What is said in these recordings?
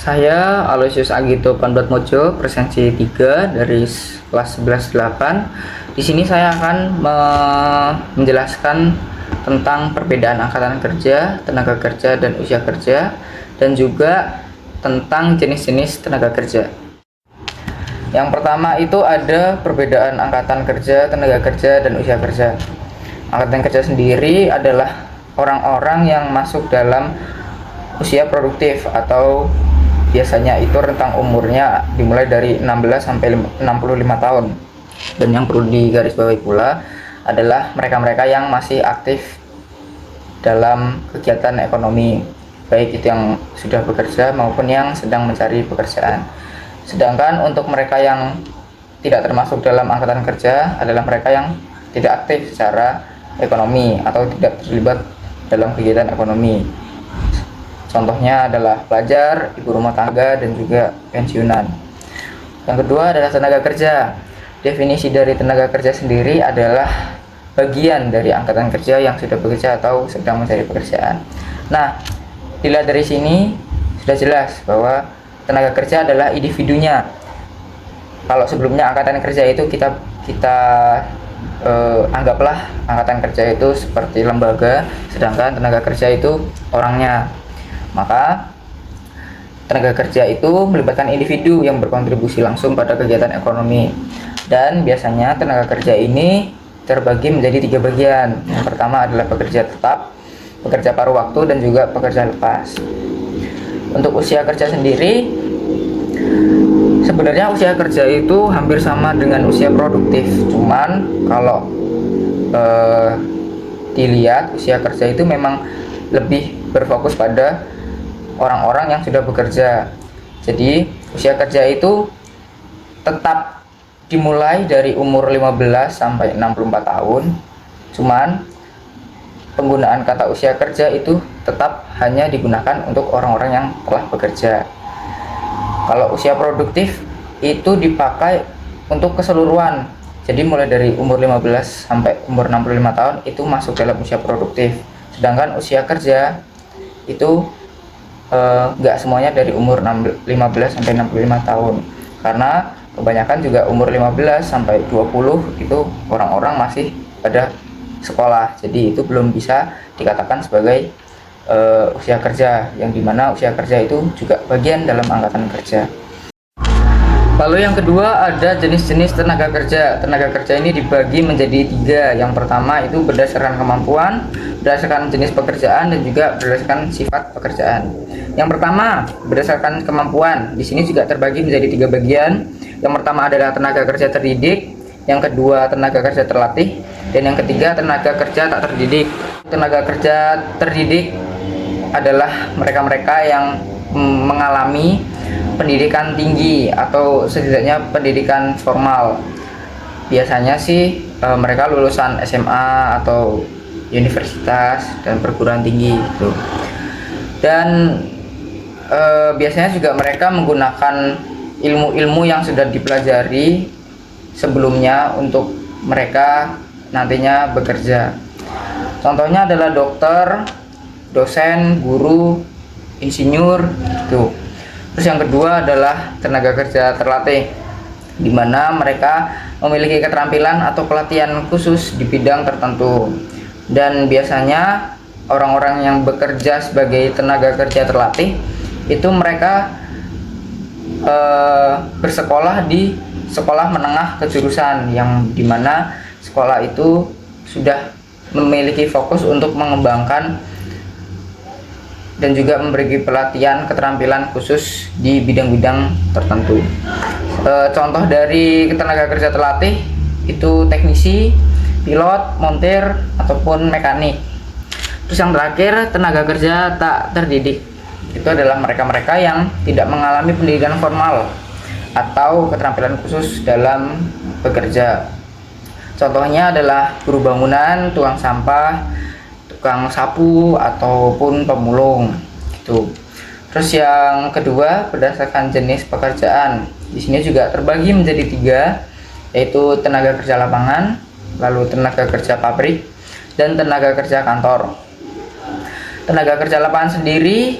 Saya Aloysius Agito Pandatmojo, presensi 3 dari kelas 11-8. Di sini saya akan menjelaskan tentang perbedaan angkatan kerja, tenaga kerja, dan usia kerja, dan juga tentang jenis-jenis tenaga kerja. Yang pertama itu ada perbedaan angkatan kerja, tenaga kerja, dan usia kerja. Angkatan kerja sendiri adalah orang-orang yang masuk dalam usia produktif atau biasanya itu rentang umurnya dimulai dari 16 sampai 65 tahun. Dan yang perlu digarisbawahi pula adalah mereka-mereka yang masih aktif dalam kegiatan ekonomi, baik itu yang sudah bekerja maupun yang sedang mencari pekerjaan. Sedangkan untuk mereka yang tidak termasuk dalam angkatan kerja adalah mereka yang tidak aktif secara ekonomi atau tidak terlibat dalam kegiatan ekonomi. Contohnya adalah pelajar, ibu rumah tangga, dan juga pensiunan. Yang kedua adalah tenaga kerja. Definisi dari tenaga kerja sendiri adalah bagian dari angkatan kerja yang sudah bekerja atau sedang mencari pekerjaan. Nah, dilihat dari sini sudah jelas bahwa tenaga kerja adalah individunya. Kalau sebelumnya angkatan kerja itu kita anggaplah angkatan kerja itu seperti lembaga, sedangkan tenaga kerja itu orangnya. Maka tenaga kerja itu melibatkan individu yang berkontribusi langsung pada kegiatan ekonomi, dan biasanya tenaga kerja ini terbagi menjadi 3 bagian. Yang pertama adalah pekerja tetap, pekerja paruh waktu, dan juga pekerja lepas. Untuk usia kerja sendiri, sebenarnya usia kerja itu hampir sama dengan usia produktif, cuman kalau dilihat usia kerja itu memang lebih berfokus pada orang-orang yang sudah bekerja. Jadi usia kerja itu tetap dimulai dari umur 15 sampai 64 tahun. Cuman penggunaan kata usia kerja itu tetap hanya digunakan untuk orang-orang yang telah bekerja. Kalau usia produktif itu dipakai untuk keseluruhan. Jadi mulai dari umur 15 sampai umur 65 tahun itu masuk dalam usia produktif. Sedangkan usia kerja itu nggak semuanya dari umur 15 sampai 65 tahun, karena kebanyakan juga umur 15 sampai 20 itu orang-orang masih pada sekolah, jadi itu belum bisa dikatakan sebagai usia kerja, yang dimana usia kerja itu juga bagian dalam angkatan kerja. Lalu yang kedua ada jenis-jenis tenaga kerja. Tenaga kerja ini dibagi menjadi 3. Yang pertama itu berdasarkan kemampuan, berdasarkan jenis pekerjaan, dan juga berdasarkan sifat pekerjaan. Yang pertama berdasarkan kemampuan. Di sini juga terbagi menjadi 3 bagian. Yang pertama adalah tenaga kerja terdidik, yang kedua tenaga kerja terlatih, dan yang ketiga tenaga kerja tak terdidik. Tenaga kerja terdidik adalah mereka-mereka yang mengalami pendidikan tinggi atau setidaknya pendidikan formal. Biasanya sih mereka lulusan SMA atau universitas dan perguruan tinggi gitu. Dan biasanya juga mereka menggunakan ilmu-ilmu yang sudah dipelajari sebelumnya untuk mereka nantinya bekerja. Contohnya adalah dokter, dosen, guru, insinyur gitu. Terus yang kedua adalah tenaga kerja terlatih, di mana mereka memiliki keterampilan atau pelatihan khusus di bidang tertentu. Dan biasanya orang-orang yang bekerja sebagai tenaga kerja terlatih itu mereka bersekolah di sekolah menengah kejurusan, yang dimana sekolah itu sudah memiliki fokus untuk mengembangkan dan juga memberi pelatihan keterampilan khusus di bidang-bidang tertentu. Contoh dari tenaga kerja terlatih itu teknisi, pilot, montir, ataupun mekanik. Terus yang terakhir tenaga kerja tak terdidik. Itu adalah mereka-mereka yang tidak mengalami pendidikan formal atau keterampilan khusus dalam bekerja. Contohnya adalah buruh bangunan, tukang sampah, tukang sapu, ataupun pemulung gitu. Terus yang kedua berdasarkan jenis pekerjaan. Di sini juga terbagi menjadi 3, yaitu tenaga kerja lapangan, lalu tenaga kerja pabrik, dan tenaga kerja kantor. Tenaga kerja lapangan sendiri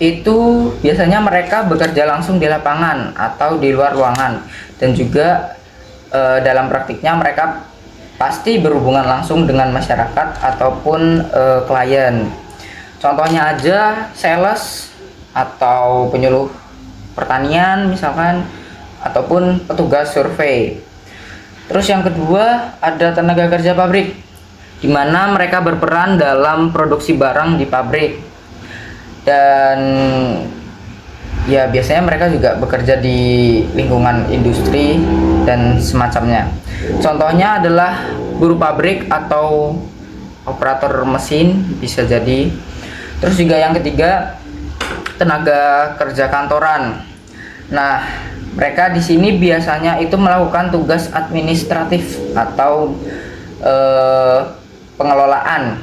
itu biasanya mereka bekerja langsung di lapangan atau di luar ruangan, dan juga dalam praktiknya mereka pasti berhubungan langsung dengan masyarakat ataupun klien. Contohnya aja sales atau penyuluh pertanian misalkan, ataupun petugas survei. Terus yang kedua ada tenaga kerja pabrik, di mana mereka berperan dalam produksi barang di pabrik, dan ya biasanya mereka juga bekerja di lingkungan industri dan semacamnya. Contohnya adalah buruh pabrik atau operator mesin bisa jadi. Terus juga yang ketiga tenaga kerja kantoran. Nah, mereka di sini biasanya itu melakukan tugas administratif atau pengelolaan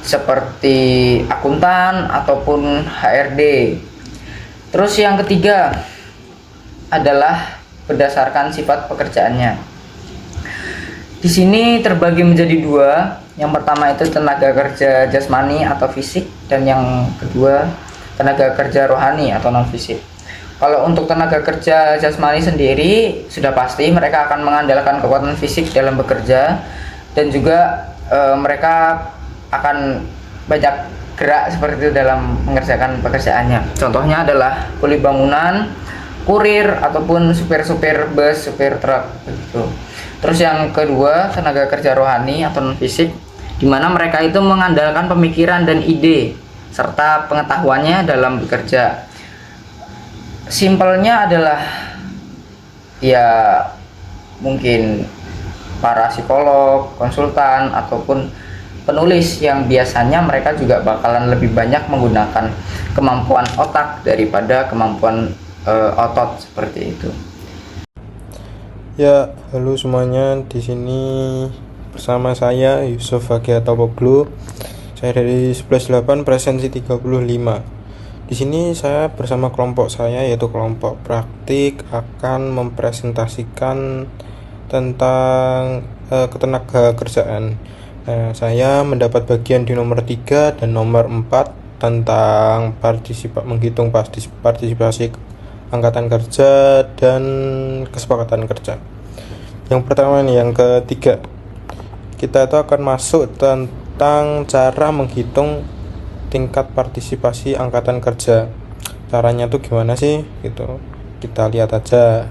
seperti akuntan ataupun HRD. Terus yang ketiga adalah berdasarkan sifat pekerjaannya. Di sini terbagi menjadi dua. Yang pertama itu tenaga kerja jasmani atau fisik, dan yang kedua tenaga kerja rohani atau non fisik. Kalau untuk tenaga kerja jasmani sendiri sudah pasti mereka akan mengandalkan kekuatan fisik dalam bekerja, dan juga mereka akan banyak gerak seperti itu dalam mengerjakan pekerjaannya. Contohnya adalah kuli bangunan, kurir, ataupun supir-supir bus, supir truk begitu. Terus yang kedua tenaga kerja rohani atau non fisik, di mana mereka itu mengandalkan pemikiran dan ide serta pengetahuannya dalam bekerja. Simpelnya adalah ya mungkin para psikolog, konsultan, ataupun penulis yang biasanya mereka juga bakalan lebih banyak menggunakan kemampuan otak daripada kemampuan otot seperti itu. Ya, halo semuanya, di sini bersama saya Yusuf Fagia Topoglu. Saya dari 11.8 presensi 35. Di sini saya bersama kelompok saya, yaitu kelompok praktik, akan mempresentasikan tentang ketenaga kerjaan. Saya mendapat bagian di nomor 3 dan nomor 4 tentang menghitung partisipasi angkatan kerja dan kesepakatan kerja. Yang pertama nih, yang ketiga, kita itu akan masuk tentang cara menghitung tingkat partisipasi angkatan kerja. Caranya tuh gimana sih? Gitu. Kita lihat aja.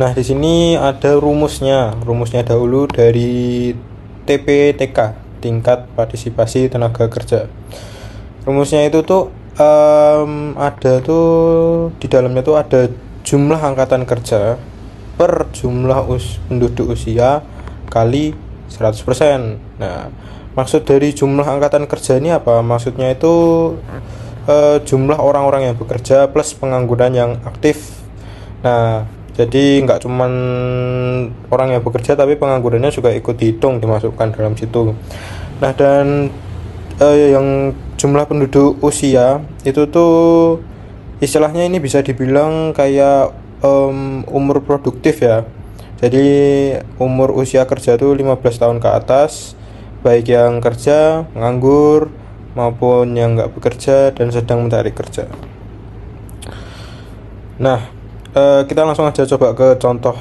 Nah, di sini ada rumusnya. Rumusnya dahulu dari TPTK, tingkat partisipasi tenaga kerja. Rumusnya itu tuh ada tuh di dalamnya tuh ada jumlah angkatan kerja per jumlah penduduk usia kali 100%. Nah, maksud dari jumlah angkatan kerja ini apa? Maksudnya itu jumlah orang-orang yang bekerja plus pengangguran yang aktif. Nah, jadi nggak cuman orang yang bekerja, tapi penganggurannya juga ikut dihitung, dimasukkan dalam situ. Nah, dan yang jumlah penduduk usia itu tuh istilahnya ini bisa dibilang kayak umur produktif ya. Jadi umur usia kerja tuh 15 tahun ke atas, baik yang kerja, nganggur, maupun yang nggak bekerja dan sedang mencari kerja. Nah, kita langsung aja coba ke contoh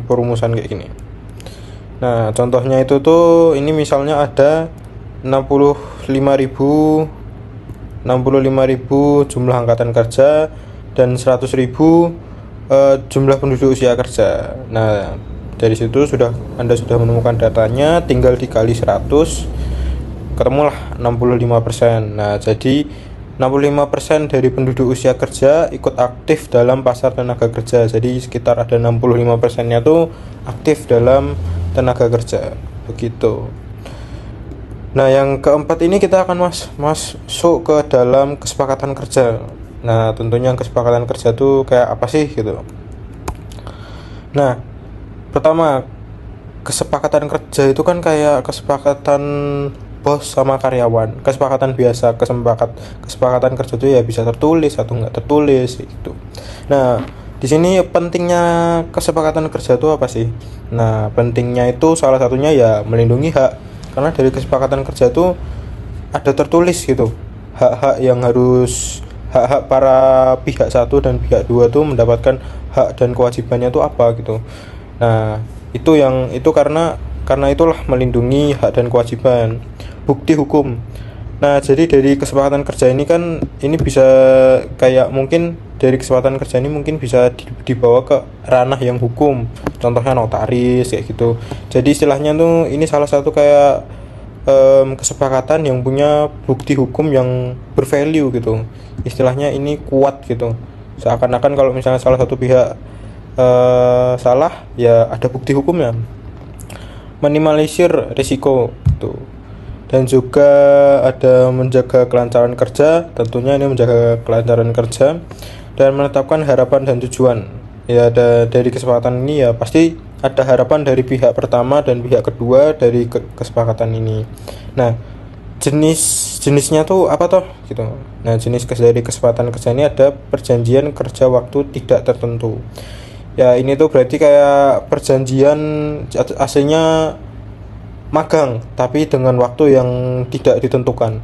perumusan kayak gini. Nah, contohnya itu tuh ini misalnya ada 65.000 jumlah angkatan kerja dan 100.000 jumlah penduduk usia kerja. Nah, dari situ Anda sudah menemukan datanya, tinggal dikali 100, ketemulah 65%. Nah, jadi 65% dari penduduk usia kerja ikut aktif dalam pasar tenaga kerja. Jadi sekitar ada 65%-nya tuh aktif dalam tenaga kerja. Begitu. Nah, yang keempat ini kita akan masuk ke dalam kesepakatan kerja. Nah, tentunya kesepakatan kerja tuh kayak apa sih gitu. Nah, pertama, kesepakatan kerja itu kan kayak kesepakatan bos sama karyawan, kesepakatan biasa. Kesepakatan kerja itu ya bisa tertulis atau enggak tertulis gitu. Nah, di sini pentingnya kesepakatan kerja itu apa sih? Nah, pentingnya itu salah satunya ya melindungi hak. Karena dari kesepakatan kerja itu ada tertulis gitu hak-hak yang harus hak-hak para pihak satu dan pihak dua tuh mendapatkan hak dan kewajibannya tuh apa gitu. Nah, itu karena itulah melindungi hak dan kewajiban. Bukti hukum. Nah, jadi dari kesepakatan kerja ini kan ini bisa kayak mungkin dari kesepakatan kerja ini mungkin bisa dibawa ke ranah yang hukum. Contohnya notaris kayak gitu. Jadi istilahnya tuh ini salah satu kayak kesepakatan yang punya bukti hukum yang bervalue gitu. Istilahnya ini kuat gitu. Seakan-akan kalau misalnya salah satu pihak salah ya ada bukti hukumnya. Minimalisir risiko gitu. Dan juga ada menjaga kelancaran kerja, tentunya ini menjaga kelancaran kerja dan menetapkan harapan dan tujuan. Ya, ada dari kesepakatan ini ya pasti ada harapan dari pihak pertama dan pihak kedua dari kesepakatan ini. Nah, jenisnya tuh apa toh gitu. Nah, jenis dari kesepakatan kerja ini ada perjanjian kerja waktu tidak tertentu. Ya, ini tuh berarti kayak perjanjian aslinya magang tapi dengan waktu yang tidak ditentukan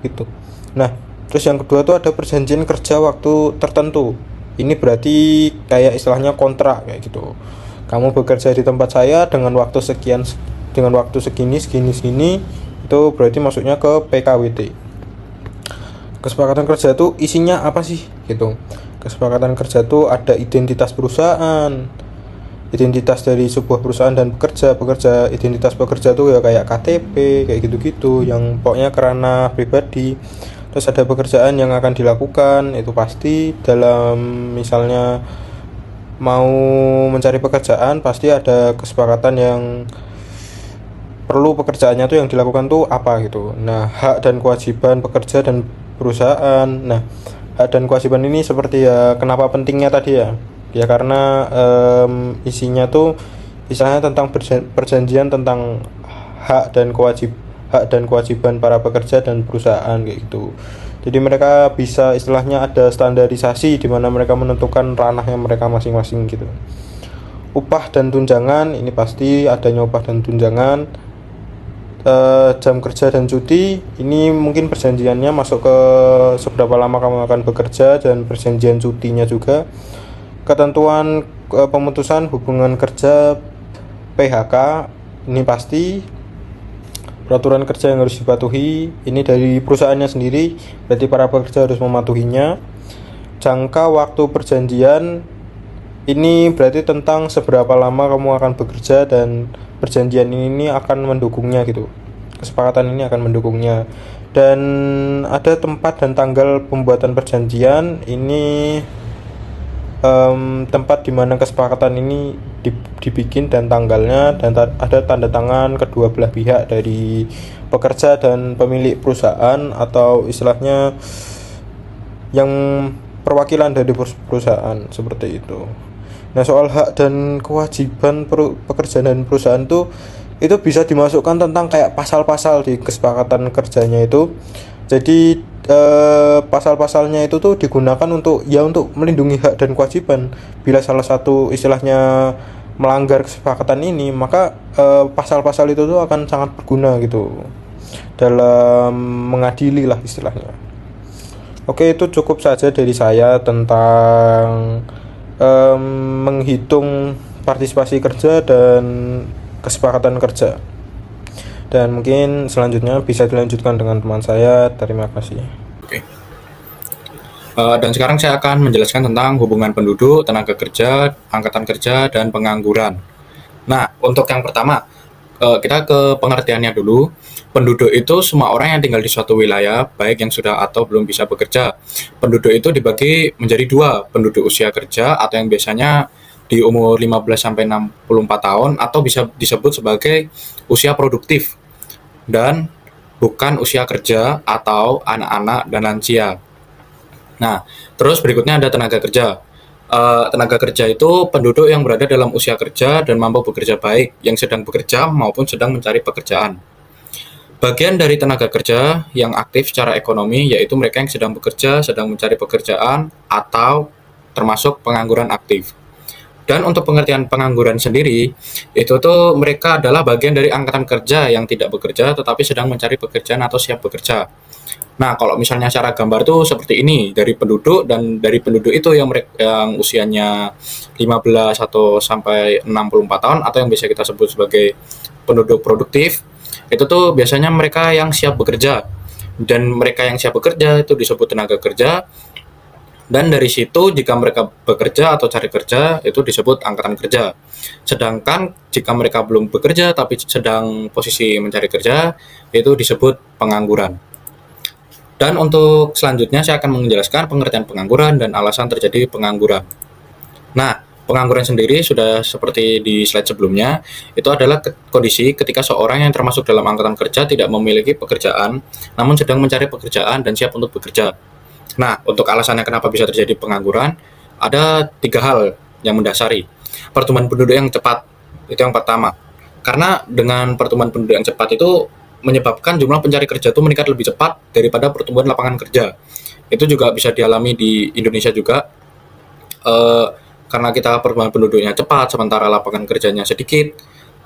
gitu. Nah, terus yang kedua tuh ada perjanjian kerja waktu tertentu. Ini berarti kayak istilahnya kontrak kayak gitu. Kamu bekerja di tempat saya dengan waktu sekian, dengan waktu segini itu berarti masuknya ke PKWT. Kesepakatan kerja tuh isinya apa sih gitu. Kesepakatan kerja tuh ada identitas perusahaan, identitas dari sebuah perusahaan dan pekerja identitas pekerja tuh ya kayak KTP kayak gitu-gitu yang pokoknya kerana pribadi. Terus ada pekerjaan yang akan dilakukan, itu pasti dalam misalnya mau mencari pekerjaan pasti ada kesepakatan yang perlu pekerjaannya tuh yang dilakukan tuh apa gitu. Nah, hak dan kewajiban pekerja dan perusahaan. Nah, hak dan kewajiban ini seperti ya kenapa pentingnya tadi ya. Ya karena isinya tuh istilahnya tentang perjanjian tentang hak dan kewajiban para pekerja dan perusahaan kayak gitu. Jadi mereka bisa istilahnya ada standarisasi di mana mereka menentukan ranahnya mereka masing-masing gitu. Upah dan tunjangan ini pasti adanya upah dan tunjangan. Jam kerja dan cuti ini mungkin perjanjiannya masuk ke seberapa lama kamu akan bekerja dan perjanjian cutinya juga. Ketentuan pemutusan hubungan kerja PHK ini pasti. Peraturan kerja yang harus dipatuhi ini dari perusahaannya sendiri, berarti para pekerja harus mematuhinya. Jangka waktu perjanjian ini berarti tentang seberapa lama kamu akan bekerja dan perjanjian ini akan mendukungnya gitu. Kesepakatan ini akan mendukungnya. Dan ada tempat dan tanggal pembuatan perjanjian ini tempat di mana kesepakatan ini dibikin dan tanggalnya, dan ada tanda tangan kedua belah pihak dari pekerja dan pemilik perusahaan atau istilahnya yang perwakilan dari perusahaan seperti itu. Nah, soal hak dan kewajiban pekerja dan perusahaan itu bisa dimasukkan tentang kayak pasal-pasal di kesepakatan kerjanya itu. Jadi pasal-pasalnya itu tuh digunakan untuk melindungi hak dan kewajiban. Bila salah satu istilahnya melanggar kesepakatan ini, maka pasal-pasal itu tuh akan sangat berguna gitu dalam mengadili lah istilahnya. Oke, itu cukup saja dari saya tentang menghitung partisipasi kerja dan kesepakatan kerja. Dan mungkin selanjutnya bisa dilanjutkan dengan teman saya. Terima kasih. Oke. Dan sekarang saya akan menjelaskan tentang hubungan penduduk, tenaga kerja, angkatan kerja, dan pengangguran. Nah, untuk yang pertama, kita ke pengertiannya dulu. Penduduk itu semua orang yang tinggal di suatu wilayah, baik yang sudah atau belum bisa bekerja. Penduduk itu dibagi menjadi dua, penduduk usia kerja atau yang biasanya di umur 15-64 tahun atau bisa disebut sebagai usia produktif, dan bukan usia kerja atau anak-anak dan lansia. Nah, terus berikutnya ada tenaga kerja. Tenaga kerja itu penduduk yang berada dalam usia kerja dan mampu bekerja baik, yang sedang bekerja maupun sedang mencari pekerjaan. Bagian dari tenaga kerja yang aktif secara ekonomi yaitu mereka yang sedang bekerja, sedang mencari pekerjaan, atau termasuk pengangguran aktif. Dan untuk pengertian pengangguran sendiri, itu tuh mereka adalah bagian dari angkatan kerja yang tidak bekerja tetapi sedang mencari pekerjaan atau siap bekerja. Nah, kalau misalnya secara gambar tuh seperti ini, dari penduduk, dan dari penduduk itu yang yang usianya 15 atau sampai 64 tahun atau yang biasa kita sebut sebagai penduduk produktif, itu tuh biasanya mereka yang siap bekerja. Dan mereka yang siap bekerja itu disebut tenaga kerja. Dan dari situ jika mereka bekerja atau cari kerja itu disebut angkatan kerja. Sedangkan jika mereka belum bekerja tapi sedang posisi mencari kerja itu disebut pengangguran. Dan untuk selanjutnya saya akan menjelaskan pengertian pengangguran dan alasan terjadi pengangguran. Nah, pengangguran sendiri sudah seperti di slide sebelumnya, itu adalah kondisi ketika seorang yang termasuk dalam angkatan kerja tidak memiliki pekerjaan namun sedang mencari pekerjaan dan siap untuk bekerja. Nah, untuk alasannya kenapa bisa terjadi pengangguran, ada 3 hal yang mendasari. Pertumbuhan penduduk yang cepat, itu yang pertama. Karena dengan pertumbuhan penduduk yang cepat itu menyebabkan jumlah pencari kerja itu meningkat lebih cepat daripada pertumbuhan lapangan kerja. Itu juga bisa dialami di Indonesia juga, karena kita pertumbuhan penduduknya cepat, sementara lapangan kerjanya sedikit.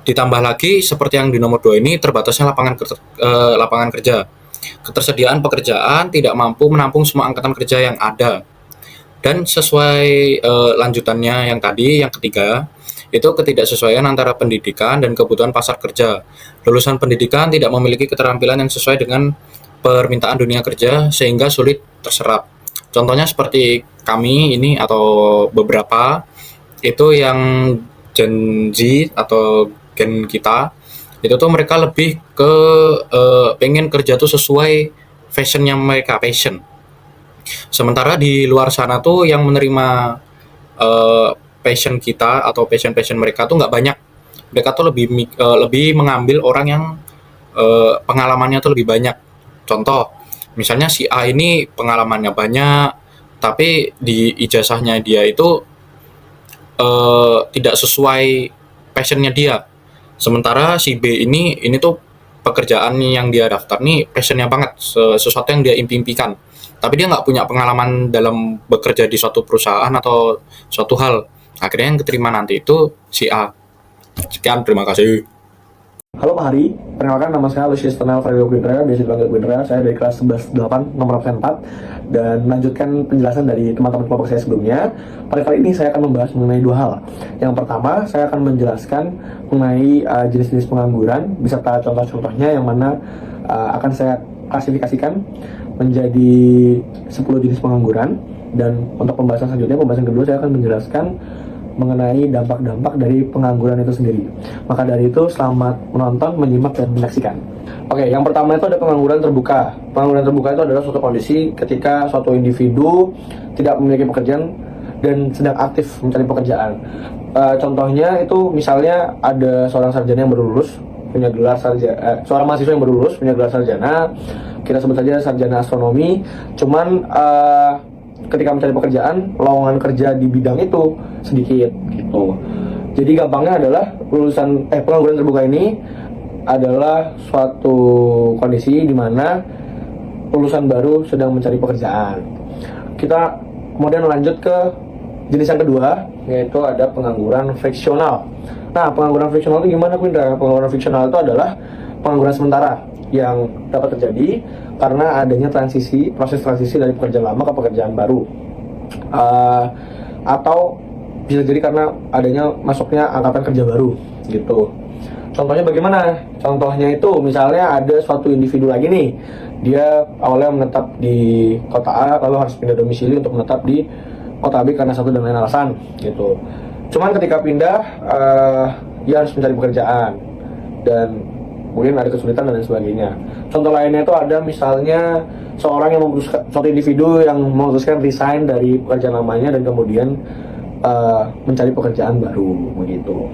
Ditambah lagi, seperti yang di nomor 2 ini, terbatasnya lapangan kerja. Ketersediaan pekerjaan tidak mampu menampung semua angkatan kerja yang ada. Dan sesuai lanjutannya yang tadi, yang ketiga, itu ketidaksesuaian antara pendidikan dan kebutuhan pasar kerja. Lulusan pendidikan tidak memiliki keterampilan yang sesuai dengan permintaan dunia kerja sehingga sulit terserap. Contohnya seperti kami ini atau beberapa itu yang Gen Z atau gen kita, itu tuh mereka lebih ke pengen kerja tuh sesuai fashionnya mereka, passion. Sementara di luar sana tuh yang menerima passion kita atau passion mereka tuh nggak banyak. Mereka tuh lebih mengambil orang yang pengalamannya tuh lebih banyak. Contoh, misalnya si A ini pengalamannya banyak, tapi di ijazahnya dia itu tidak sesuai passionnya dia. Sementara si B ini tuh pekerjaan yang dia daftar nih passionnya banget, sesuatu yang dia impikan. Tapi dia nggak punya pengalaman dalam bekerja di suatu perusahaan atau suatu hal. Akhirnya yang keterima nanti itu si A. Sekian, terima kasih. Halo Pak Hari, perkenalkan nama saya Lucius Tonel Frederico Guindra, biasa dipanggil Guindra. Saya dari kelas 11-8 nomor absen 4 dan melanjutkan penjelasan dari teman-teman kelompok saya sebelumnya. Pada kali ini saya akan membahas mengenai 2 hal. Yang pertama, saya akan menjelaskan mengenai jenis-jenis pengangguran beserta contoh-contohnya yang mana akan saya klasifikasikan menjadi 10 jenis pengangguran. Dan untuk pembahasan selanjutnya, pembahasan kedua, saya akan menjelaskan mengenai dampak-dampak dari pengangguran itu sendiri. Maka dari itu, selamat menonton, menyimak, dan menyaksikan. Oke, yang pertama itu ada pengangguran terbuka. Pengangguran terbuka itu adalah suatu kondisi ketika suatu individu tidak memiliki pekerjaan dan sedang aktif mencari pekerjaan. Contohnya itu misalnya ada seorang sarjana yang baru lulus, punya gelar sarjana, seorang mahasiswa yang baru lulus, punya gelar sarjana, kita sebut saja sarjana astronomi, cuman ketika mencari pekerjaan, lowongan kerja di bidang itu sedikit gitu. Jadi gampangnya adalah pengangguran terbuka ini adalah suatu kondisi di mana lulusan baru sedang mencari pekerjaan. Kita kemudian lanjut ke jenis yang kedua, yaitu ada pengangguran friksional. Nah, pengangguran friksional itu gimana, Indra? Pengangguran friksional itu adalah pengangguran sementara yang dapat terjadi karena adanya proses transisi dari pekerjaan lama ke pekerjaan baru, atau bisa jadi karena adanya masuknya angkatan kerja baru gitu. Contohnya bagaimana? Contohnya itu misalnya ada suatu individu lagi nih, dia awalnya menetap di kota A lalu harus pindah domisili untuk menetap di kota B karena satu dan lain alasan gitu. Cuman ketika pindah, dia harus mencari pekerjaan dan mungkin ada kesulitan dan lain sebagainya. Contoh lainnya itu ada misalnya seorang yang suatu individu yang memutuskan resign dari pekerjaan lamanya dan kemudian mencari pekerjaan baru begitu.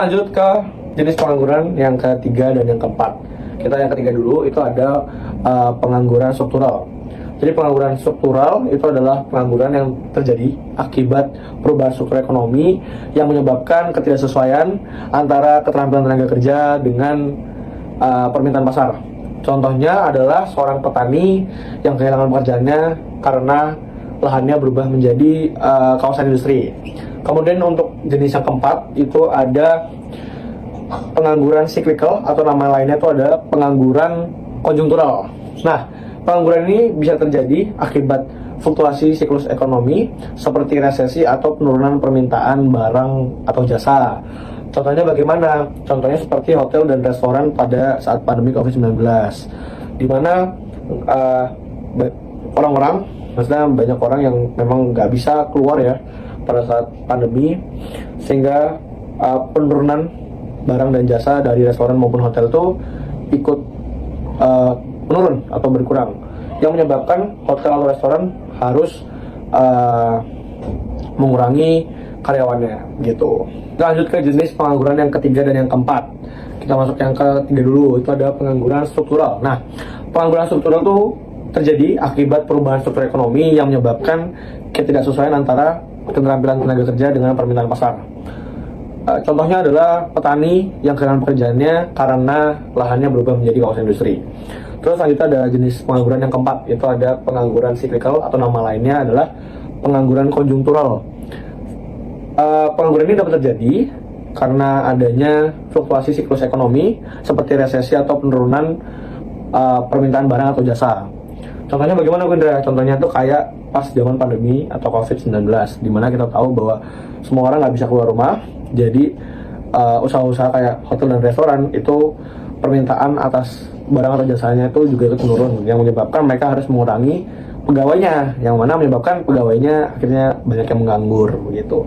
Lanjut ke jenis pengangguran yang ketiga dan yang keempat. Kita yang ketiga dulu, itu ada pengangguran struktural. Jadi pengangguran struktural itu adalah pengangguran yang terjadi akibat perubahan struktur ekonomi yang menyebabkan ketidaksesuaian antara keterampilan tenaga kerja dengan permintaan pasar. Contohnya adalah seorang petani yang kehilangan pekerjaannya karena lahannya berubah menjadi kawasan industri. Kemudian untuk jenis yang keempat itu ada pengangguran cyclical atau nama lainnya itu ada pengangguran konjungtural. Nah, pengangguran ini bisa terjadi akibat fluktuasi siklus ekonomi seperti resesi atau penurunan permintaan barang atau jasa. Contohnya bagaimana? Contohnya seperti hotel dan restoran pada saat pandemi COVID-19, di mana orang-orang, maksudnya banyak orang yang memang nggak bisa keluar ya pada saat pandemi, sehingga penurunan barang dan jasa dari restoran maupun hotel itu ikut menurun atau berkurang, yang menyebabkan hotel atau restoran harus mengurangi karyawannya gitu. Kita lanjut ke jenis pengangguran yang ketiga dan yang keempat. Kita masuk yang ketiga dulu, itu ada pengangguran struktural. Nah, pengangguran struktural itu terjadi akibat perubahan struktur ekonomi yang menyebabkan ketidaksesuaian antara keterampilan tenaga kerja dengan permintaan pasar. Contohnya adalah petani yang kehilangan pekerjaannya karena lahannya berubah menjadi kawasan industri. Terus selanjutnya ada jenis pengangguran yang keempat, yaitu ada pengangguran cyclical atau nama lainnya adalah pengangguran konjungtural. Pengangguran ini dapat terjadi karena adanya fluktuasi siklus ekonomi seperti resesi atau penurunan permintaan barang atau jasa. Contohnya bagaimana, Indra? Contohnya tuh kayak pas zaman pandemi atau COVID-19, di mana kita tahu bahwa semua orang nggak bisa keluar rumah, jadi usaha-usaha kayak hotel dan restoran itu permintaan atas barang atau jasanya itu juga ikut menurun, yang menyebabkan mereka harus mengurangi pegawainya, yang mana menyebabkan pegawainya akhirnya banyak yang menganggur begitu.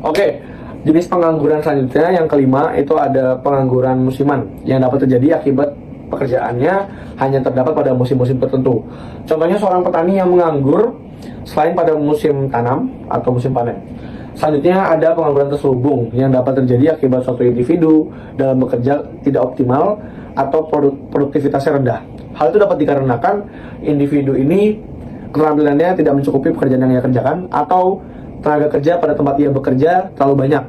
Oke, jenis pengangguran selanjutnya yang kelima itu ada pengangguran musiman yang dapat terjadi akibat pekerjaannya hanya terdapat pada musim-musim tertentu. Contohnya seorang petani yang menganggur selain pada musim tanam atau musim panen. Selanjutnya ada pengangguran terselubung yang dapat terjadi akibat suatu individu dalam bekerja tidak optimal atau produktivitasnya rendah. Hal itu dapat dikarenakan individu ini keterampilannya tidak mencukupi pekerjaan yang ia kerjakan atau tenaga kerja pada tempat ia bekerja terlalu banyak.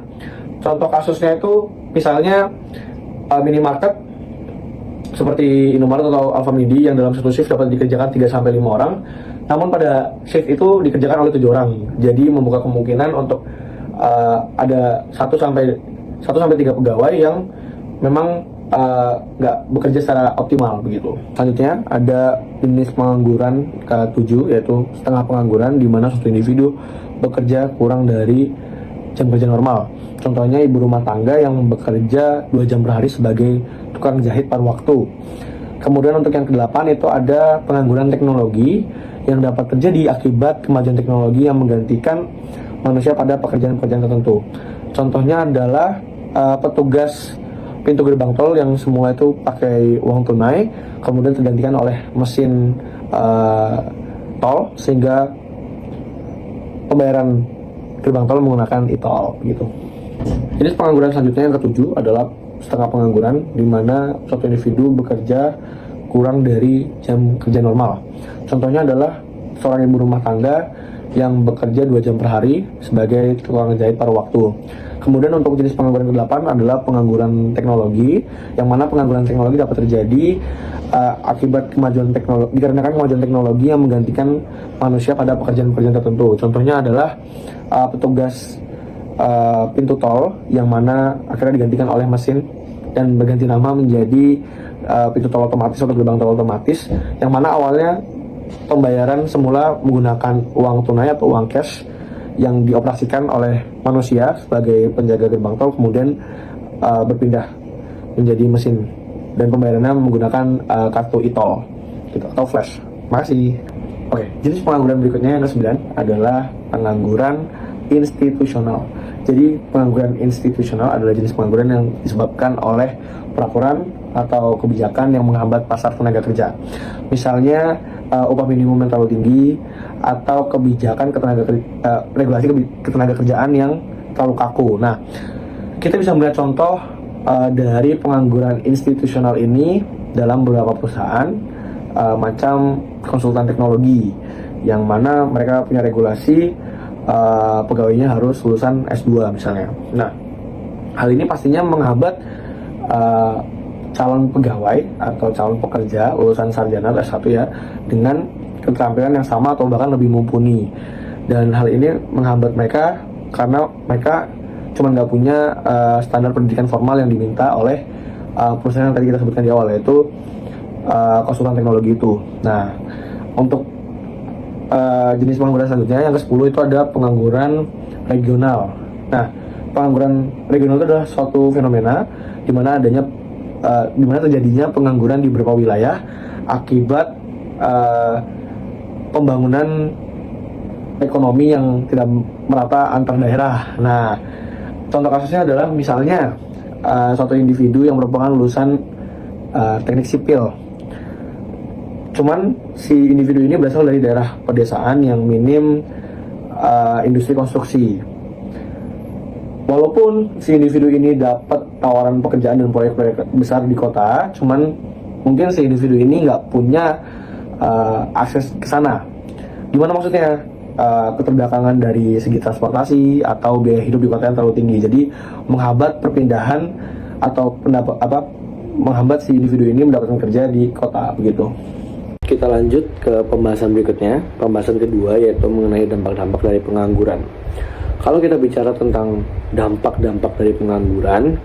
Contoh kasusnya itu misalnya minimarket seperti Indomaret atau Alfamidi yang dalam satu shift dapat dikerjakan 3-5 orang, namun pada shift itu dikerjakan oleh 7 orang. Jadi membuka kemungkinan untuk ada 1-3 pegawai yang memang nggak bekerja secara optimal begitu. Selanjutnya ada jenis pengangguran ke-7, yaitu setengah pengangguran, di mana suatu individu bekerja kurang dari jam kerja normal. Contohnya ibu rumah tangga yang bekerja 2 jam per hari sebagai tukang jahit paruh waktu. Kemudian untuk yang ke-8 itu ada pengangguran teknologi yang dapat terjadi akibat kemajuan teknologi yang menggantikan manusia pada pekerjaan-pekerjaan tertentu. Contohnya adalah petugas pintu gerbang tol yang semula itu pakai uang tunai, kemudian tergantikan oleh mesin tol, sehingga pembayaran gerbang tol menggunakan e-tol gitu. Jenis pengangguran selanjutnya yang ke-7 adalah setengah pengangguran, di mana suatu individu bekerja kurang dari jam kerja normal. Contohnya adalah seorang ibu rumah tangga yang bekerja 2 jam per hari sebagai tukang jahit paruh waktu. Kemudian untuk jenis pengangguran ke-8 adalah pengangguran teknologi, yang mana pengangguran teknologi dapat terjadi akibat kemajuan teknologi, dikarenakan kemajuan teknologi yang menggantikan manusia pada pekerjaan-pekerjaan tertentu. Contohnya adalah petugas pintu tol, yang mana akhirnya digantikan oleh mesin dan berganti nama menjadi pintu tol otomatis atau gerbang tol otomatis, yang mana awalnya pembayaran semula menggunakan uang tunai atau uang cash yang dioperasikan oleh manusia sebagai penjaga gerbang tol, kemudian berpindah menjadi mesin dan pembayarannya menggunakan kartu e-tol gitu, atau flash. Makasih. Oke, jenis pengangguran berikutnya yang ke-9 adalah pengangguran institusional. Jadi pengangguran institusional adalah jenis pengangguran yang disebabkan oleh peraturan atau kebijakan yang menghambat pasar tenaga kerja. Misalnya upah minimum yang terlalu tinggi, atau kebijakan regulasi ketenaga kerjaan yang terlalu kaku. Nah, kita bisa melihat contoh dari pengangguran institusional ini dalam beberapa perusahaan macam konsultan teknologi, yang mana mereka punya regulasi pegawainya harus lulusan S2 misalnya. Nah, hal ini pastinya menghambat calon pegawai atau calon pekerja lulusan sarjana S1 ya, dengan keterampilan yang sama atau bahkan lebih mumpuni. Dan hal ini menghambat mereka karena mereka cuma nggak punya standar pendidikan formal yang diminta oleh perusahaan yang tadi kita sebutkan di awal, yaitu konsultan teknologi itu. Nah, untuk jenis pengangguran selanjutnya yang ke-10 itu ada pengangguran regional. Nah, pengangguran regional itu adalah suatu fenomena di mana terjadinya pengangguran di beberapa wilayah akibat pembangunan ekonomi yang tidak merata antar daerah. Nah, contoh kasusnya adalah misalnya suatu individu yang merupakan lulusan teknik sipil. Cuman si individu ini berasal dari daerah pedesaan yang minim industri konstruksi. Walaupun si individu ini dapat tawaran pekerjaan dan proyek-proyek besar di kota, cuman mungkin si individu ini nggak punya akses ke sana. Gimana maksudnya? Keterbelakangan dari segi transportasi atau biaya hidup di kota yang terlalu tinggi, jadi menghambat perpindahan atau menghambat si individu ini mendapatkan kerja di kota begitu. Kita lanjut ke pembahasan berikutnya, pembahasan kedua, yaitu mengenai dampak-dampak dari pengangguran. Kalau kita bicara tentang dampak-dampak dari pengangguran,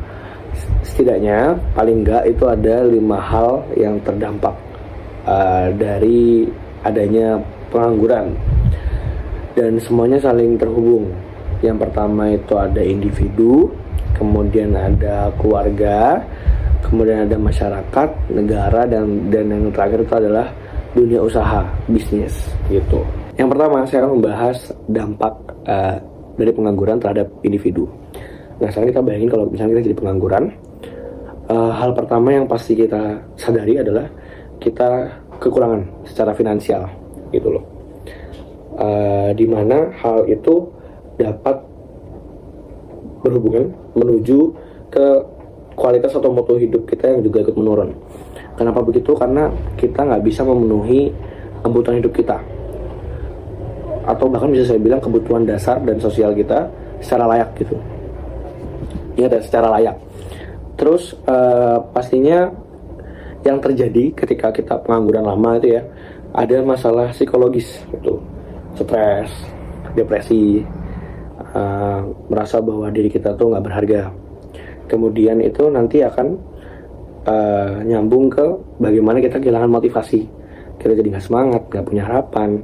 setidaknya paling enggak itu ada 5 hal yang terdampak dari adanya pengangguran, dan semuanya saling terhubung. Yang pertama itu ada individu, kemudian ada keluarga, kemudian ada masyarakat, negara, dan yang terakhir itu adalah dunia usaha, bisnis gitu. Yang pertama saya akan membahas dampak dari pengangguran terhadap individu. Nah, sekarang kita bayangin kalau misalnya kita jadi pengangguran, hal pertama yang pasti kita sadari adalah kita kekurangan secara finansial gitu loh. Dimana hal itu dapat berhubungan menuju ke kualitas atau mutu hidup kita yang juga ikut menurun. Kenapa begitu? Karena kita nggak bisa memenuhi kebutuhan hidup kita, atau bahkan bisa saya bilang kebutuhan dasar dan sosial kita secara layak gitu. Ingat ya, secara layak. Terus pastinya yang terjadi ketika kita pengangguran lama itu ya, ada masalah psikologis gitu, stres, depresi, merasa bahwa diri kita tuh nggak berharga. Kemudian itu nanti akan nyambung ke bagaimana kita kehilangan motivasi, kita jadi nggak semangat, nggak punya harapan.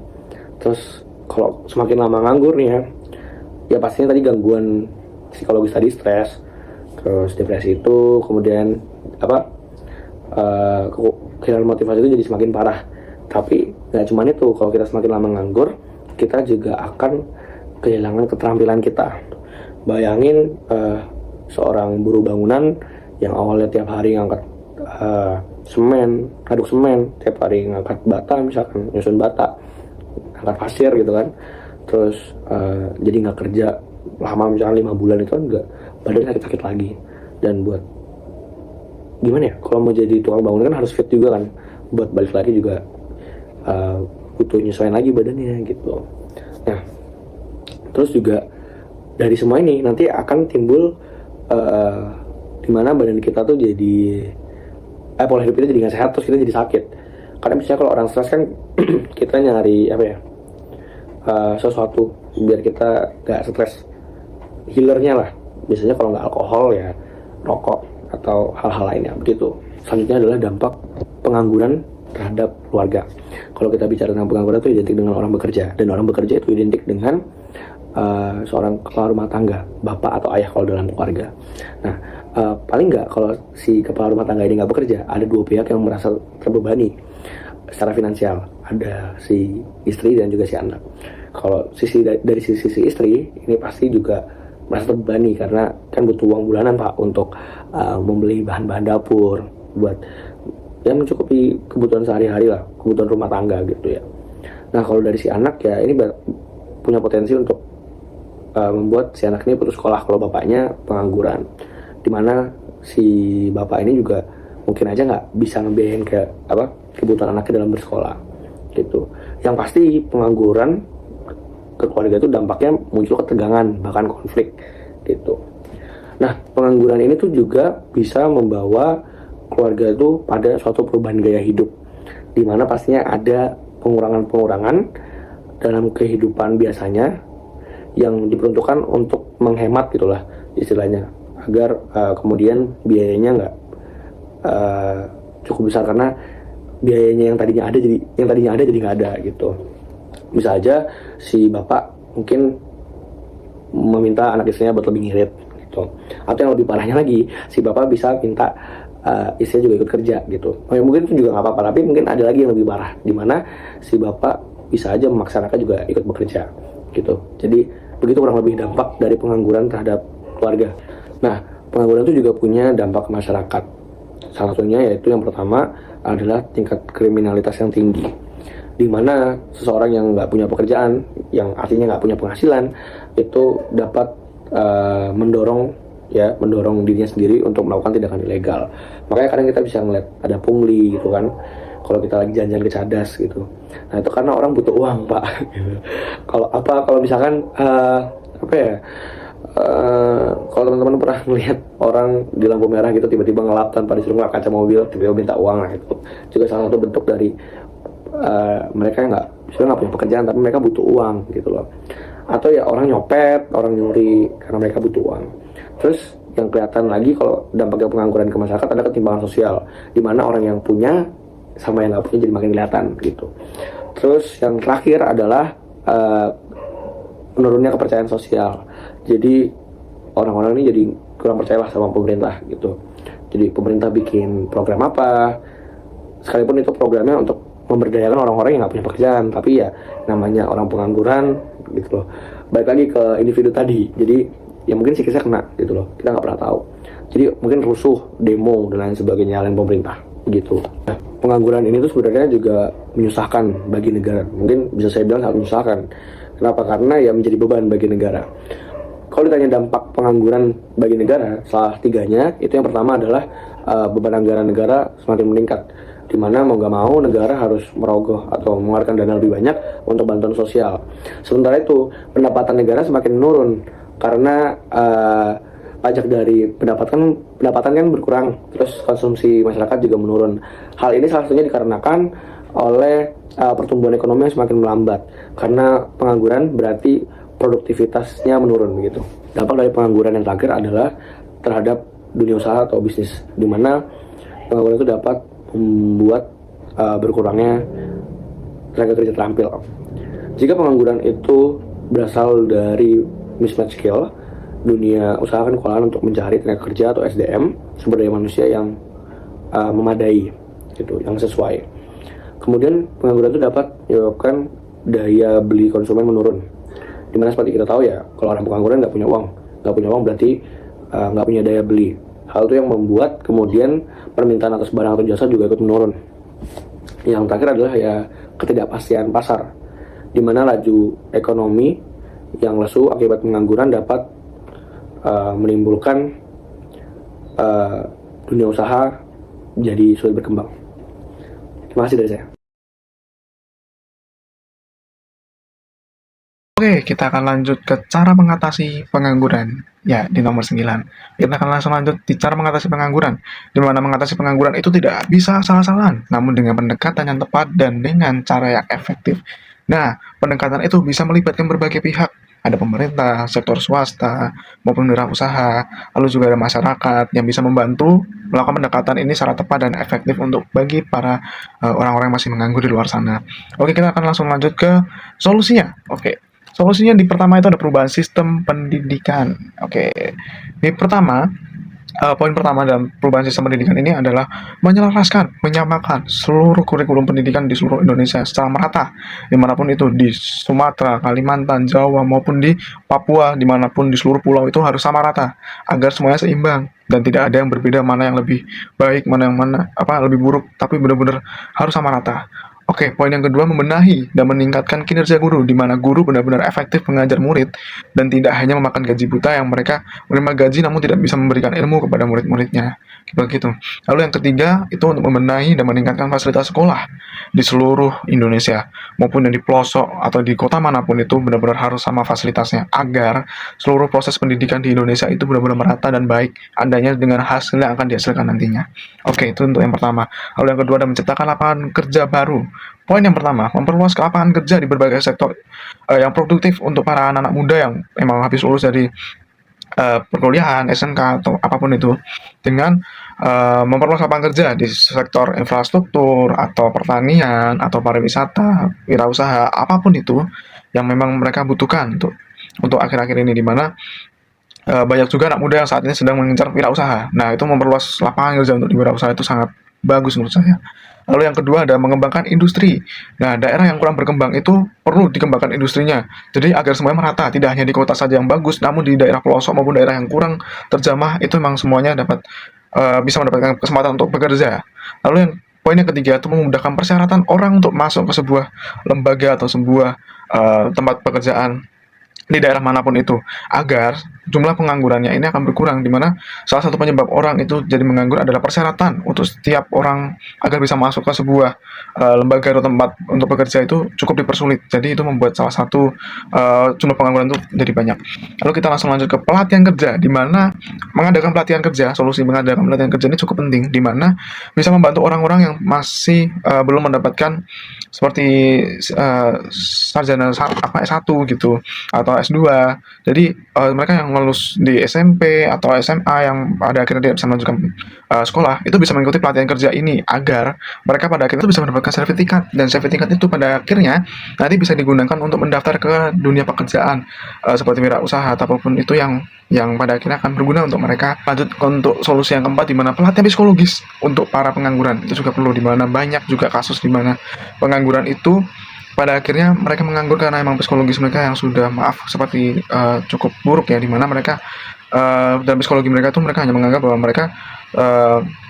Terus kalau semakin lama nganggur nih ya pastinya tadi gangguan psikologis tadi, stres, terus depresi itu, kemudian kehilangan motivasi itu jadi semakin parah. Tapi nggak cuma itu, kalau kita semakin lama nganggur, kita juga akan kehilangan keterampilan kita. Bayangin seorang buruh bangunan yang awalnya tiap hari ngangkat ngaduk semen, tiap hari ngangkat bata, misalkan nyusun bata, ngangkat pasir gitu kan, terus jadi nggak kerja lama, misalkan 5 bulan, itu kan nggak, badan sakit-sakit lagi. Dan buat gimana ya, kalau mau jadi tukang bangunan kan harus fit juga kan, buat balik lagi juga butuh nyesuaiin lagi badannya gitu. Nah, terus juga dari semua ini nanti akan timbul dimana badan kita tuh jadi pola hidup kita jadi nggak sehat, terus kita jadi sakit. Karena misalnya kalau orang stres kan kita nyari sesuatu biar kita nggak stres, healernya lah. Biasanya kalau nggak alkohol ya rokok atau hal-hal lainnya begitu. Selanjutnya adalah dampak pengangguran terhadap keluarga. Kalau kita bicara tentang pengangguran itu identik dengan orang bekerja, dan orang bekerja itu identik dengan seorang kepala rumah tangga, bapak atau ayah kalau dalam keluarga. Nah, paling nggak kalau si kepala rumah tangga ini nggak bekerja, ada 2 pihak yang merasa terbebani secara finansial, ada si istri dan juga si anak. Kalau dari sisi istri ini pasti juga merasa terbebani karena kan butuh uang bulanan Pak untuk membeli bahan-bahan dapur buat yang mencukupi kebutuhan sehari-hari lah, kebutuhan rumah tangga gitu ya. Nah, kalau dari si anak ya ini punya potensi untuk membuat si anak ini putus sekolah kalau bapaknya pengangguran, dimana si bapak ini juga mungkin aja nggak bisa ngebiayain kebutuhan anaknya dalam bersekolah gitu. Yang pasti pengangguran ke keluarga itu dampaknya muncul ketegangan, bahkan konflik gitu. Nah, pengangguran ini tuh juga bisa membawa keluarga itu pada suatu perubahan gaya hidup, dimana pastinya ada pengurangan dalam kehidupan biasanya yang diperuntukkan untuk menghemat gitulah istilahnya, agar kemudian biayanya nggak cukup besar, karena biayanya yang tadinya ada jadi nggak ada gitu. Bisa aja si bapak mungkin meminta anak istrinya buat lebih ngirit gitu, atau yang lebih parahnya lagi, si bapak bisa minta istrinya juga ikut kerja gitu. Mungkin itu juga nggak apa-apa, tapi mungkin ada lagi yang lebih parah, di mana si bapak bisa aja memaksa anaknya juga ikut bekerja gitu. Jadi begitu kurang lebih dampak dari pengangguran terhadap keluarga. Nah, pengangguran itu juga punya dampak ke masyarakat. Salah satunya yaitu yang pertama adalah tingkat kriminalitas yang tinggi, di mana seseorang yang nggak punya pekerjaan, yang artinya nggak punya penghasilan, itu dapat mendorong dirinya sendiri untuk melakukan tindakan ilegal. Makanya kadang kita bisa ngeliat ada pungli gitu kan, kalau kita lagi jalan-jalan ke Cadas gitu. Nah itu karena orang butuh uang pak. Kalau misalkan kalau teman-teman pernah melihat orang di lampu merah gitu tiba-tiba ngelap tanpa disuruh ngelap kaca mobil, tiba-tiba minta uang, lah itu juga salah satu bentuk dari mereka yang nggak punya pekerjaan tapi mereka butuh uang gitu loh. Atau ya orang nyopet, orang nyuri karena mereka butuh uang. Terus yang kelihatan lagi kalau dampaknya pengangguran ke masyarakat ada ketimpangan sosial, di mana orang yang punya sama yang nggak punya jadi makin kelihatan gitu. Terus yang terakhir adalah menurunnya kepercayaan sosial. Jadi orang-orang ini jadi kurang percayalah sama pemerintah gitu. Jadi pemerintah bikin program apa, sekalipun itu programnya untuk memberdayakan orang-orang yang nggak punya pekerjaan, tapi ya namanya orang pengangguran gitu loh. Balik lagi ke individu tadi, jadi ya mungkin sikisnya kena gitu loh, kita nggak pernah tahu. Jadi mungkin rusuh, demo dan lain sebagainya nyalain pemerintah gitu. Nah, pengangguran ini tuh sebenarnya juga menyusahkan bagi negara. Mungkin bisa saya bilang sangat menyusahkan. Kenapa? Karena ya menjadi beban bagi negara. Kalau ditanya dampak pengangguran bagi negara, salah tiganya itu yang pertama adalah beban anggaran negara semakin meningkat, di mana mau nggak mau negara harus merogoh atau mengeluarkan dana lebih banyak untuk bantuan sosial. Sementara itu pendapatan negara semakin menurun karena pajak dari pendapatan kan berkurang, terus konsumsi masyarakat juga menurun. Hal ini salah satunya dikarenakan oleh pertumbuhan ekonomi yang semakin melambat, karena pengangguran berarti produktivitasnya menurun begitu. Dampak dari pengangguran yang terakhir adalah terhadap dunia usaha atau bisnis, di mana pengangguran itu dapat membuat berkurangnya tenaga kerja terampil. Jika pengangguran itu berasal dari mismatch skill, dunia usaha akan kewalahan untuk mencari tenaga kerja atau SDM, sumber daya manusia yang memadai gitu, yang sesuai. Kemudian pengangguran itu dapat menyebabkan daya beli konsumen menurun, dimana seperti kita tahu ya, kalau orang pengangguran nggak punya uang berarti nggak punya daya beli. Hal itu yang membuat kemudian permintaan atas barang atau jasa juga ikut menurun. Yang terakhir adalah ya ketidakpastian pasar, di mana laju ekonomi yang lesu akibat pengangguran dapat menimbulkan dunia usaha jadi sulit berkembang. Terima kasih dari saya. Oke, kita akan lanjut ke cara mengatasi pengangguran. Ya, di nomor 9. Kita akan langsung lanjut di cara mengatasi pengangguran. Di mana mengatasi pengangguran itu tidak bisa asal-asalan, namun dengan pendekatan yang tepat dan dengan cara yang efektif. Nah, pendekatan itu bisa melibatkan berbagai pihak. Ada pemerintah, sektor swasta, maupun wirausaha, lalu juga ada masyarakat yang bisa membantu melakukan pendekatan ini secara tepat dan efektif untuk bagi para orang-orang yang masih menganggur di luar sana. Oke, kita akan langsung lanjut ke solusinya. Oke. Solusinya di pertama itu ada perubahan sistem pendidikan. Oke, ini poin pertama dalam perubahan sistem pendidikan ini adalah menyelaraskan, menyamakan seluruh kurikulum pendidikan di seluruh Indonesia secara merata, dimanapun itu, di Sumatera, Kalimantan, Jawa, maupun di Papua, dimanapun di seluruh pulau itu harus sama rata, agar semuanya seimbang dan tidak ada yang berbeda mana yang lebih baik, mana yang lebih buruk, tapi benar-benar harus sama rata. Oke, poin yang kedua, membenahi dan meningkatkan kinerja guru, di mana guru benar-benar efektif mengajar murid dan tidak hanya memakan gaji buta yang mereka menerima gaji namun tidak bisa memberikan ilmu kepada murid-muridnya. Begitu. Lalu yang ketiga itu untuk membenahi dan meningkatkan fasilitas sekolah di seluruh Indonesia, maupun yang di pelosok atau di kota manapun itu benar-benar harus sama fasilitasnya, agar seluruh proses pendidikan di Indonesia itu benar-benar merata dan baik adanya dengan hasil yang akan dihasilkan nantinya. Oke, itu untuk yang pertama. Lalu yang kedua, ada menciptakan lapangan kerja baru Poin yang pertama, memperluas lapangan kerja di berbagai sektor yang produktif untuk para anak-anak muda yang memang habis lulus dari perkuliahan, SMK atau apapun itu, dengan memperluas lapangan kerja di sektor infrastruktur atau pertanian atau pariwisata, wirausaha, apapun itu yang memang mereka butuhkan untuk akhir-akhir ini, di mana banyak juga anak muda yang saat ini sedang mengincar wirausaha. Nah, itu memperluas lapangan kerja untuk di wirausaha itu sangat bagus menurut saya. Lalu yang kedua ada mengembangkan industri. Nah, daerah yang kurang berkembang itu perlu dikembangkan industrinya. Jadi agar semuanya merata, tidak hanya di kota saja yang bagus, namun di daerah pelosok maupun daerah yang kurang terjamah itu memang semuanya dapat bisa mendapatkan kesempatan untuk bekerja. Lalu yang poin yang ketiga itu memudahkan persyaratan orang untuk masuk ke sebuah lembaga atau sebuah tempat pekerjaan di daerah manapun itu, agar jumlah penganggurannya ini akan berkurang, di mana salah satu penyebab orang itu jadi menganggur adalah persyaratan untuk setiap orang agar bisa masuk ke sebuah lembaga atau tempat untuk bekerja itu cukup dipersulit. Jadi itu membuat salah satu jumlah pengangguran itu jadi banyak. Lalu kita langsung lanjut ke pelatihan kerja, di mana mengadakan pelatihan kerja, solusi mengadakan pelatihan kerja ini cukup penting, di mana bisa membantu orang-orang yang masih belum mendapatkan seperti sarjana S1 gitu atau S2. Jadi mereka yang lulus di SMP atau SMA yang pada akhirnya tidak bisa melanjutkan sekolah itu bisa mengikuti pelatihan kerja ini, agar mereka pada akhirnya itu bisa mendapatkan sertifikat, dan sertifikat itu pada akhirnya nanti bisa digunakan untuk mendaftar ke dunia pekerjaan seperti wirausaha ataupun itu yang pada akhirnya akan berguna untuk mereka. Lanjut untuk solusi yang keempat, di mana pelatihan psikologis untuk para pengangguran itu juga perlu, di mana banyak juga kasus di mana pengangguran itu pada akhirnya mereka menganggur karena emang psikologis mereka yang sudah seperti cukup buruk ya, di mana mereka dalam psikologi mereka tuh mereka hanya menganggap bahwa mereka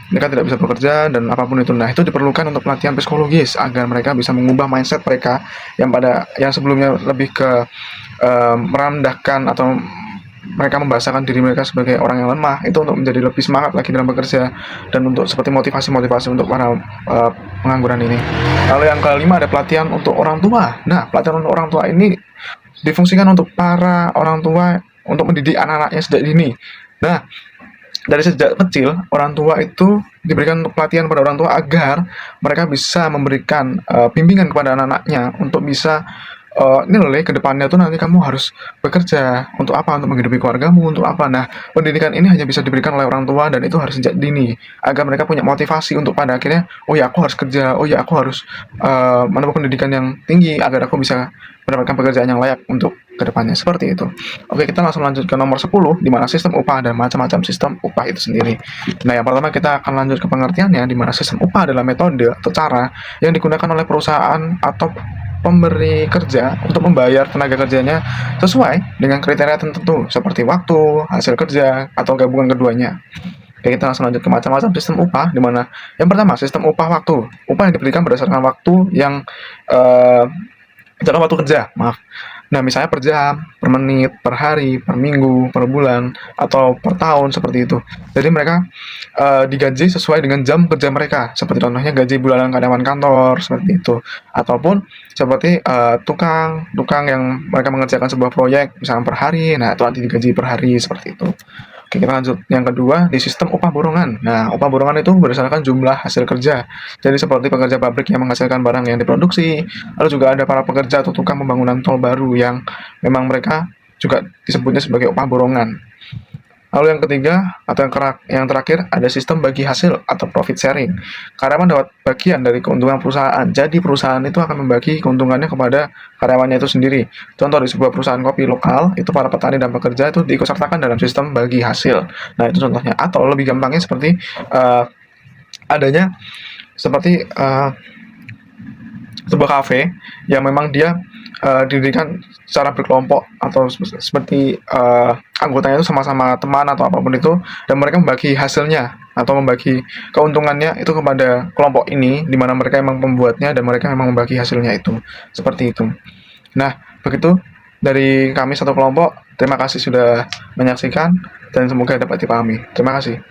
tidak bisa bekerja dan apapun itu. Nah, itu diperlukan untuk pelatihan psikologis agar mereka bisa mengubah mindset mereka yang sebelumnya lebih ke merendahkan atau mereka membahasakan diri mereka sebagai orang yang lemah, itu untuk menjadi lebih semangat lagi dalam bekerja, dan untuk seperti motivasi untuk para pengangguran ini. Lalu yang kelima ada pelatihan untuk orang tua. Nah, pelatihan untuk orang tua ini difungsikan untuk para orang tua untuk mendidik anak-anaknya sejak dini. Nah, dari sejak kecil orang tua itu diberikan untuk pelatihan pada orang tua agar mereka bisa memberikan bimbingan kepada anak-anaknya untuk bisa ini loh, ke depannya tuh nanti kamu harus bekerja untuk apa, untuk menghidupi keluargamu, untuk apa. Nah, pendidikan ini hanya bisa diberikan oleh orang tua, dan itu harus sejak dini agar mereka punya motivasi untuk pada akhirnya, oh ya aku harus kerja, oh ya aku harus menempuh pendidikan yang tinggi agar aku bisa mendapatkan pekerjaan yang layak untuk kedepannya, seperti itu. Oke, kita langsung lanjut ke nomor 10, di mana sistem upah dan macam-macam sistem upah itu sendiri. Nah, yang pertama kita akan lanjut ke pengertiannya, di mana sistem upah adalah metode atau cara yang digunakan oleh perusahaan atau pemberi kerja untuk membayar tenaga kerjanya sesuai dengan kriteria tertentu seperti waktu, hasil kerja, atau gabungan keduanya. Oke, kita langsung lanjut ke macam-macam sistem upah, di mana yang pertama sistem upah waktu. Upah yang diberikan berdasarkan waktu yang waktu kerja, maaf. Nah, misalnya per jam, per menit, per hari, per minggu, per bulan, atau per tahun, seperti itu. Jadi mereka digaji sesuai dengan jam kerja mereka, seperti contohnya gaji bulanan karyawan kantor, seperti itu. Ataupun seperti tukang yang mereka mengerjakan sebuah proyek, misalnya per hari, nah itu nanti digaji per hari, seperti itu. Oke, kita lanjut. Yang kedua, di sistem upah borongan. Nah, upah borongan itu berdasarkan jumlah hasil kerja. Jadi seperti pekerja pabrik yang menghasilkan barang yang diproduksi, lalu juga ada para pekerja atau tukang pembangunan tol baru yang memang mereka juga disebutnya sebagai upah borongan. Lalu yang ketiga, atau yang terakhir, ada sistem bagi hasil atau profit sharing. Karyawan dapat bagian dari keuntungan perusahaan. Jadi perusahaan itu akan membagi keuntungannya kepada karyawannya itu sendiri. Contoh di sebuah perusahaan kopi lokal, itu para petani dan pekerja itu diikutsertakan dalam sistem bagi hasil. Nah, itu contohnya. Atau lebih gampangnya seperti adanya seperti sebuah kafe yang memang dia didirikan secara berkelompok atau seperti anggotanya itu sama-sama teman atau apapun itu, dan mereka membagi hasilnya atau membagi keuntungannya itu kepada kelompok ini, di mana mereka memang pembuatnya dan mereka memang membagi hasilnya itu, seperti itu. Nah, begitu dari kami satu kelompok. Terima kasih sudah menyaksikan dan semoga dapat dipahami. Terima kasih.